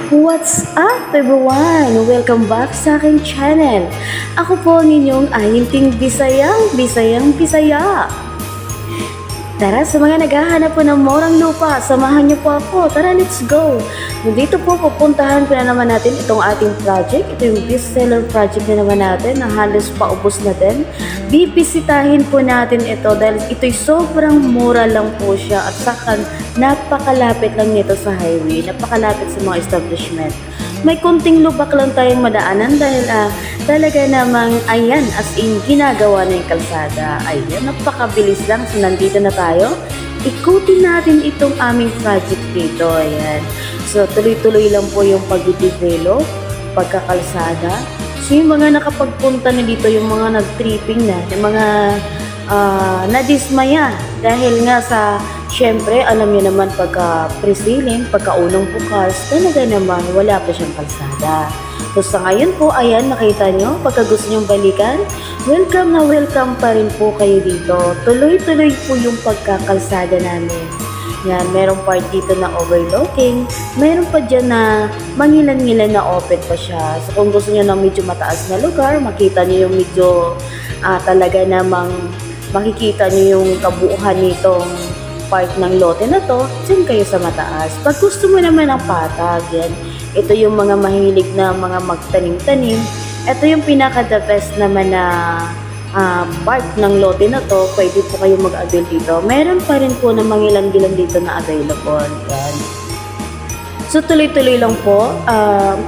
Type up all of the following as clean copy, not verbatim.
What's up everyone? Welcome back sa aking channel. Ako po ang inyong Ayinting Bisaya. Tara, sa mga naghahanap po ng murang lupa, samahan niyo po ako. Tara, let's go! Dito po, pupuntahan po na naman natin itong ating project. Ito yung bestseller project na naman natin na halos paubos na din. Bibisitahin po natin ito dahil ito'y sobrang mura lang po siya at saka napakalapit lang nito sa highway, napakalapit sa mga establishment. May konting lubak lang tayong madaanan dahil talaga namang ayan, as in ginagawa na yung kalsada. Ayan, napakabilis lang. So nandito na tayo. Ikutin natin itong aming project dito. Ayan. So tuloy-tuloy lang po yung pag-develop, pagkakalsada. So yung mga nakapagpunta na dito, yung mga nag-tripping na, yung mga nadismaya dahil nga sa syempre alam niyo naman pagka pre-sealing, pagka unang bukas talaga naman wala pa siyang kalsada. So sa ngayon po, ayan, nakita nyo, pagka gusto nyong balikan, welcome na welcome pa rin po kayo dito. Tuloy-tuloy po yung pagkakalsada namin. Yan, merong part dito na overlooking, meron pa dyan na mangilan-ngilan na open pa siya. So kung gusto nyo ng medyo mataas na lugar, makita nyo yung medyo talaga namang makikita nyo yung kabuuan nitong part ng lote na to, dyan kayo sa mataas. Pag gusto mo naman ng patag, yan, ito yung mga mahilig na mga magtanim-tanim, ito yung pinaka-the best naman na part ng lote na to, pwede po kayo mag-avail dito. Meron pa rin po na mangilan-gilan dito na available. Yan. So tuloy-tuloy lang po,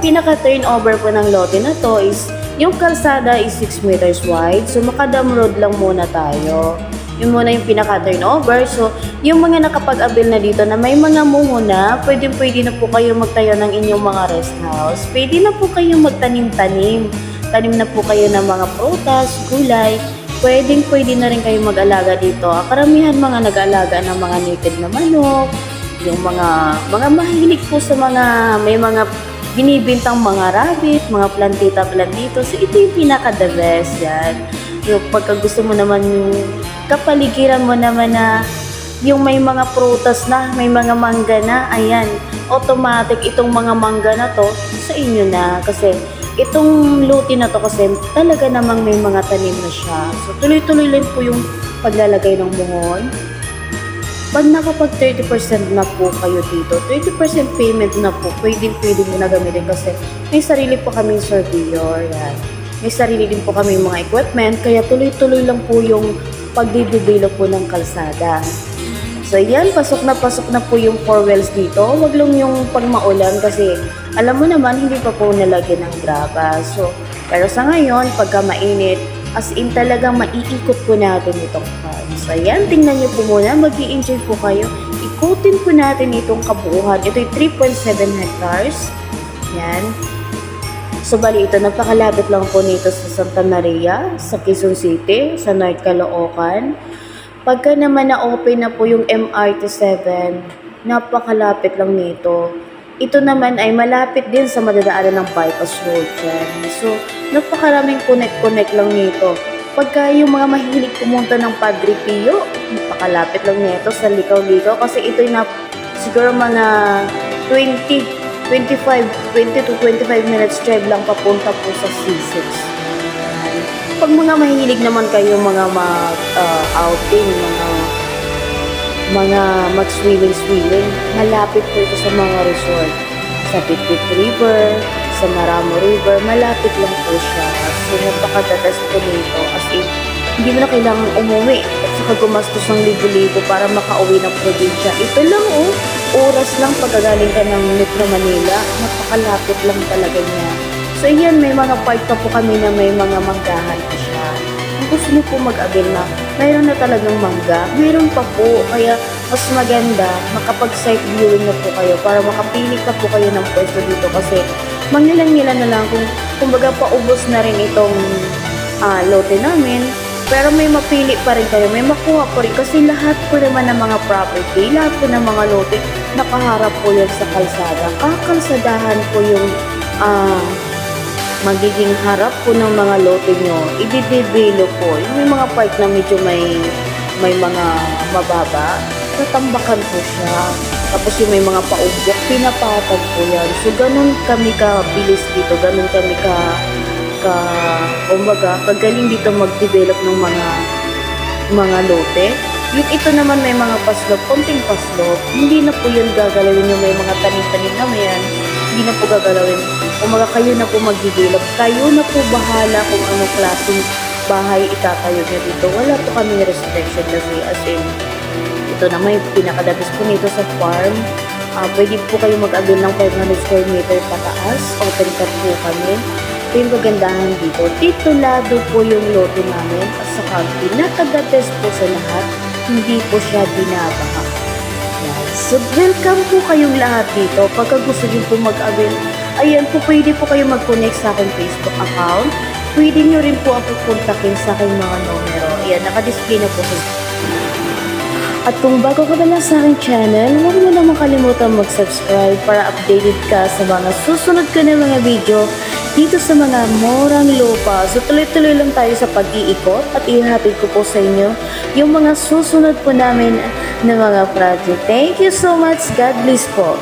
pinaka-turnover po ng lote na to is yung kalsada is 6 meters wide. So makadam road lang muna tayo. Yung muna yung pinaka-turnover. So, yung mga nakapag-avail na dito na may mga muna, pwede na po kayo magtayo ng inyong mga rest house. Pwede na po kayo magtanim-tanim. Tanim na po kayo ng mga prutas, gulay. Pwede na rin kayo mag-alaga dito. Karamihan mga nag-alaga ng mga native na manok. Yung mga mahilig po sa may mga binibintang mga rabbit, mga plantita-plantito. So, ito yung pinaka-the best yan. So, pagka gusto mo naman yung kapaligiran mo naman na yung may mga prutas na, may mga mangga na, ayan, automatic itong mga mangga na to sa inyo na. Kasi itong luti na to kasi talaga namang may mga tanim na siya. So, tuloy-tuloy lang po yung paglalagay ng muhon. Pag nakapag 30% na po kayo dito, 30% payment na po, pwede mo na gamitin kasi may sarili po kaming surveyor, yan. May sarili din po kami mga equipment, kaya tuloy-tuloy lang po yung pagdidevelop po ng kalsada. So yan, pasok na po yung 4 wells dito. Wag lang yung pag maulan kasi alam mo naman hindi pa po nalagyan ng graba. So, pero sa ngayon, pagka mainit, as in talagang maiikot po natin itong farm. So yan, tingnan nyo po muna, mag-i-enjoy po kayo. Ikutin po natin itong kabuuan. Ito'y 3.7 hectares. Yan. So, bali ito, napakalapit lang po nito sa Santa Maria, sa Quezon City, sa North Caloocan. Pagka naman na-open na po yung MRT7, napakalapit lang nito. Ito naman ay malapit din sa madadaanan ng bypass road dyan. So, napakaraming connect lang nito. Pagka yung mga mahilig pumunta ng Padre Pio, napakalapit lang nito sa Likaw-Likaw kasi ito'y siguro mga 20 to 25 minutes drive lang papunta po sa C6. Pag mga mahilig naman kayo mga outing, mga mag-swimming, malapit po ito sa mga resort. Sa Bitbit River, sa Maramo River, malapit lang po siya. So, napakadatas po nito. As in, hindi mo na kailangan umuwi at saka gumastos ng libo-libo para makauwi ng probinsya. Ito lang oras lang pagkagaling ka ng Metro Manila, napakalapit lang talaga niya. So yan, may mga part pa po kami na may mga manggahan pa siya. Kung gusto niyo po mag-avail na, mayroon na talagang mangga, mayroon pa po. Kaya mas maganda, makapag-site viewing na po kayo para makapili pa po kayo ng pwesto dito kasi mangilan-ngilan na lang kumbaga paubos na rin itong lote namin. Pero may mapili pa rin kayo, may makuha po rin kasi lahat po naman ng mga property, lahat po ng mga lote, nakaharap po yan sa kalsada. Kakalsadahan po yung magiging harap po ng mga lote nyo. I-develop po. Yung may mga part na medyo may mga mababa, tatambakan po siya. Tapos yung may mga paumbok, pinapatag po yan. So, ganun kami kabilis dito, ganun kami kumbaga, kagaling dito mag-develop ng mga lote. Yung ito naman may mga paslop, konting paslop, hindi na po yun gagalawin yung may mga tanim-tanim na yan. Hindi na po gagalawin. Kumaga kayo na po mag-develop. Kayo na po bahala kung anong klaseng bahay itatayo nyo dito. Wala po kami restriction kasi as in, ito na may pinakadabis po nito sa farm. Pwede po kayo mag-avail ng 500 square meter pataas. Open cut po kami. Ito yung kagandahan dito. Titulado po yung lote namin. At saka pinaka-the best po sa lahat, hindi po siya binabaha. So, welcome po kayong lahat dito. Pagka gusto nyo po mag-avail, ayan po, pwede po kayo mag-connect sa aking Facebook account. Pwede nyo rin po ako kontakin sa aking mga numero. Ayan, nakadisplay na po sa. At kung bago ka pa lang sa aking channel, huwag mo naman kalimutan mag-subscribe para updated ka sa mga susunod ko na mga video dito sa mga murang lupa. So tuloy-tuloy lang tayo sa pag-iikot at ihatid ko po sa inyo yung mga susunod po namin na mga project. Thank you so much. God bless po.